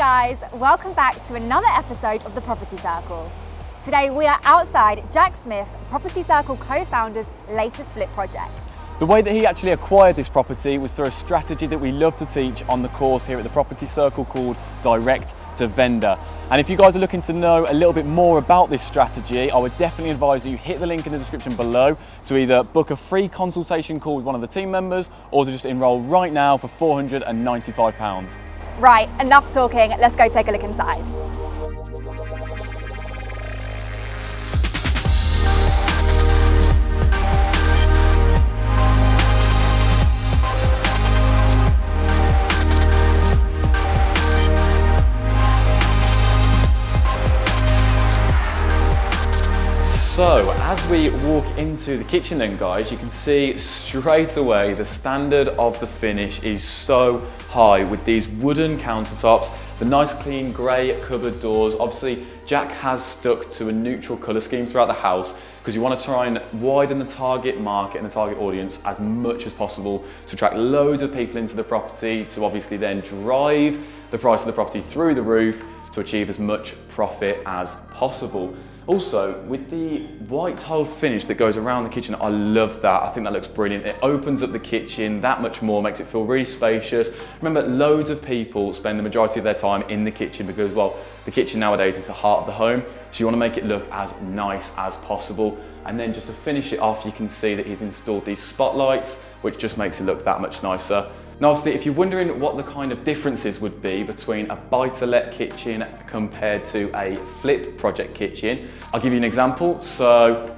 guys, welcome back to another episode of the Property Circle. Today we are outside Jack Smith, Property Circle co-founder's latest flip project. The way that he actually acquired this property was through a strategy that we love to teach on the course here at the Property Circle called Direct to Vendor. And if you guys are looking to know a little bit more about this strategy, I would definitely advise that you hit the link in the description below to either book a free consultation call with one of the team members or to just enroll right now for £495. Right, enough talking, let's go take a look inside. So, as we walk into the kitchen then guys, you can see straight away the standard of the finish is so high with these wooden countertops, the nice clean grey cupboard doors. Obviously, Jack has stuck to a neutral colour scheme throughout the house because you want to try and widen the target market and the target audience as much as possible to attract loads of people into the property to obviously then drive the price of the property through the roof to achieve as much profit as possible. Also, with the white tiled finish that goes around the kitchen, I love that. I think that looks brilliant. It opens up the kitchen that much more, makes it feel really spacious. Remember, loads of people spend the majority of their time in the kitchen because, well, the kitchen nowadays is the heart of the home. So you want to make it look as nice as possible. And then just to finish it off, you can see that he's installed these spotlights, which just makes it look that much nicer. Now obviously, if you're wondering what the kind of differences would be between a buy-to-let kitchen compared to a flip project kitchen, I'll give you an example. So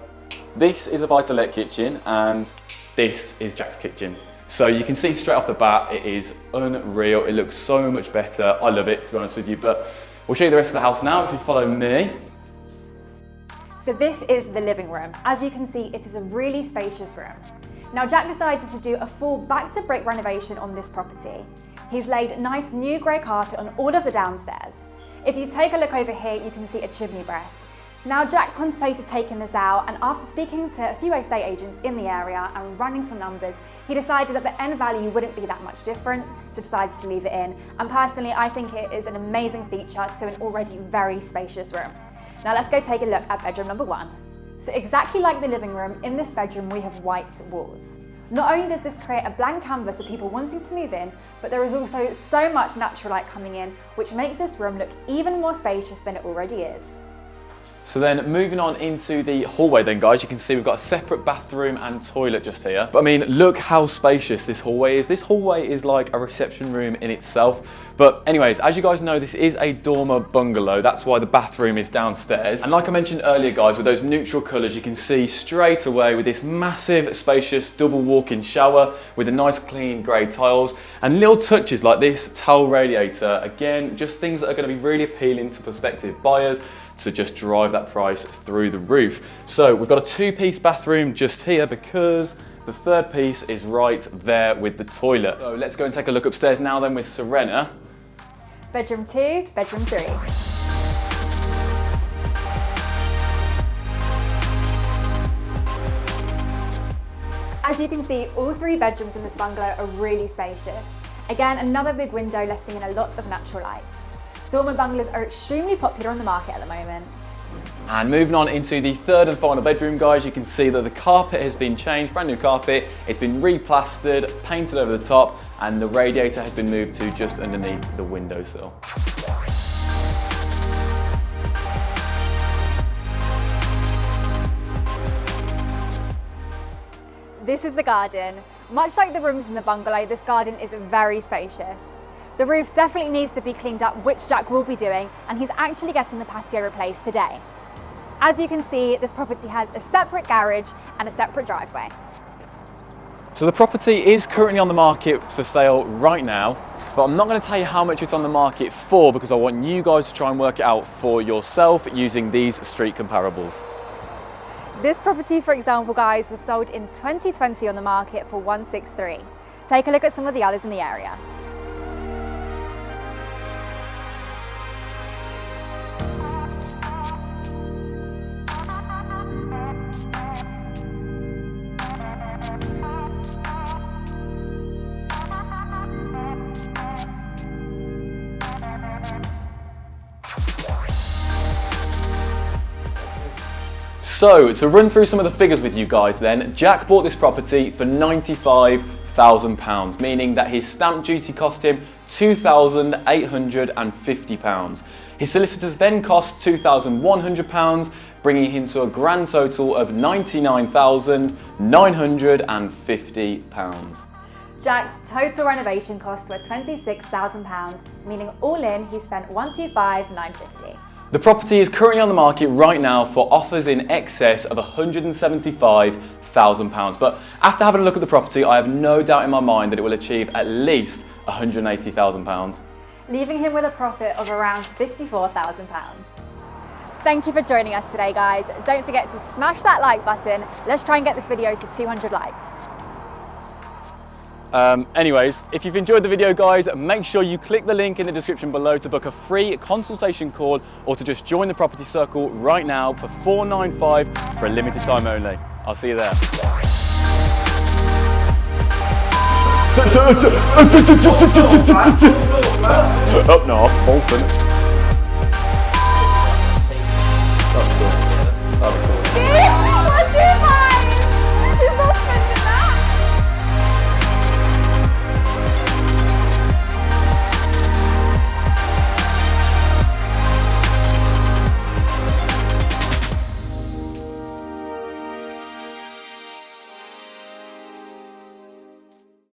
this is a buy-to-let kitchen and this is Jack's kitchen. So you can see straight off the bat, it is unreal. It looks so much better. I love it, to be honest with you, but we'll show you the rest of the house now if you follow me. So this is the living room. As you can see, it is a really spacious room. Now Jack decided to do a full back-to-brick renovation on this property. He's laid nice new grey carpet on all of the downstairs. If you take a look over here, you can see a chimney breast. Now Jack contemplated taking this out, and after speaking to a few estate agents in the area and running some numbers, he decided that the end value wouldn't be that much different, so decided to leave it in. And personally, I think it is an amazing feature to an already very spacious room. Now let's go take a look at bedroom number 1. So exactly like the living room, in this bedroom we have white walls. Not only does this create a blank canvas for people wanting to move in, but there is also so much natural light coming in, which makes this room look even more spacious than it already is. So then moving on into the hallway then guys, you can see we've got a separate bathroom and toilet just here. But I mean, look how spacious this hallway is. This hallway is like a reception room in itself. But anyways, as you guys know, this is a dormer bungalow. That's why the bathroom is downstairs. And like I mentioned earlier guys, with those neutral colours, you can see straight away with this massive, spacious double walk-in shower with the nice clean grey tiles and little touches like this towel radiator. Again, just things that are going to be really appealing to prospective buyers to just drive that price through the roof. So we've got a 2-piece bathroom just here because the third piece is right there with the toilet. So let's go and take a look upstairs now then with Serena. Bedroom 2, bedroom 3. As you can see, all 3 bedrooms in this bungalow are really spacious. Again, another big window letting in a lot of natural light. Dormer bungalows are extremely popular on the market at the moment. And moving on into the third and final bedroom, guys, you can see that the carpet has been changed, brand new carpet. It's been replastered, painted over the top, and the radiator has been moved to just underneath the windowsill. This is the garden. Much like the rooms in the bungalow, this garden is very spacious. The roof definitely needs to be cleaned up, which Jack will be doing, and he's actually getting the patio replaced today. As you can see, this property has a separate garage and a separate driveway. So the property is currently on the market for sale right now, but I'm not going to tell you how much it's on the market for because I want you guys to try and work it out for yourself using these street comparables. This property, for example, guys, was sold in 2020 on the market for 163. Take a look at some of the others in the area. So to run through some of the figures with you guys then, Jack bought this property for £95,000, meaning that his stamp duty cost him £2,850. His solicitors then cost £2,100, bringing him to a grand total of £99,950. Jack's total renovation costs were £26,000, meaning all in he spent £125,950. The property is currently on the market right now for offers in excess of £175,000. But after having a look at the property, I have no doubt in my mind that it will achieve at least £180,000. Leaving him with a profit of around £54,000. Thank you for joining us today, guys. Don't forget to smash that like button. Let's try and get this video to 200 likes. Anyways, if you've enjoyed the video, guys, make sure you click the link in the description below to book a free consultation call or to just join the property circle right now for $495 for a limited time only. I'll see you there. Up north, Bolton. That's cool. That'd be cool.